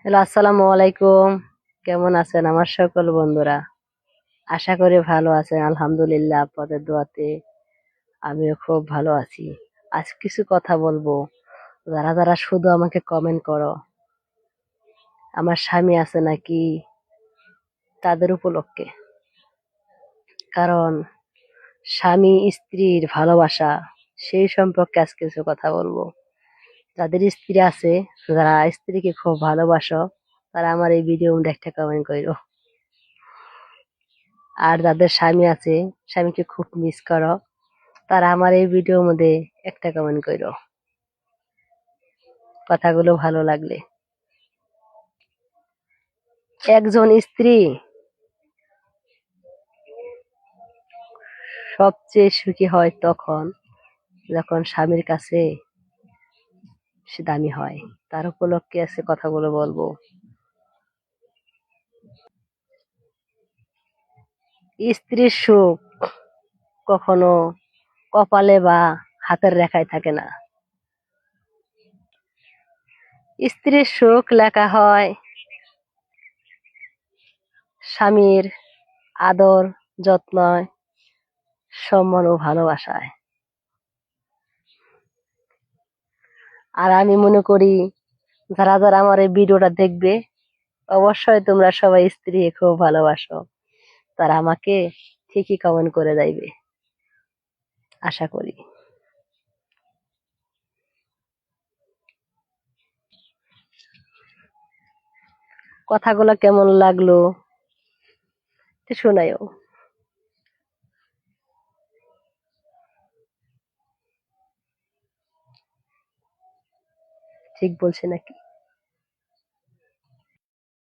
Hello, আসসালামু আলাইকুম। কেমন আছেন আমার সকল বন্ধুরা? আশা করি ভালো আছেন। আলহামদুলিল্লাহ, আপনাদের দোয়াতে আমিও খুব ভালো আছি। আজ কিছু কথা বলবো। যারা যারা শুধু আমাকে কমেন্ট করো আমার স্বামী আছে নাকি, তাদের উপলক্ষে। কারণ স্বামী স্ত্রীর ভালোবাসা, সেই সম্পর্কে আজ কিছু কথা বলবো। যাদের স্ত্রী আছে, যারা স্ত্রীকে খুব ভালোবাসো, তারা আমার এই ভিডিও দেখতে কমেন্ট করো। আর যাদের স্বামী আছে, স্বামীকে খুব মিস করো, তারা আমার এই ভিডিওর মধ্যে একটা কমেন্ট করো, কথাগুলো ভালো লাগলে। একজন স্ত্রী সবচেয়ে সুখী হয় তখন, যখন স্বামীর কাছে সে দামি হয়। তার উপলক্ষে আছে কথাগুলো বলবো। স্ত্রীর সুখ কখনো কপালে বা হাতের রেখায় থাকে না। স্ত্রীর সুখ লেখা হয় স্বামীর আদর, যত্ন, সম্মান ও ভালোবাসায়। আর আমি মনে করি, যারা যারা আমার এই ভিডিওটা দেখবে, অবশ্যই তোমরা সবাই স্ত্রী খুব ভালোবাসো। তারা আমাকে ঠিকই কমেন্ট করে যাইবে, আশা করি। কথাগুলো কেমন লাগলো একটু শোনায়ও। ঠিক বলছি নাকি?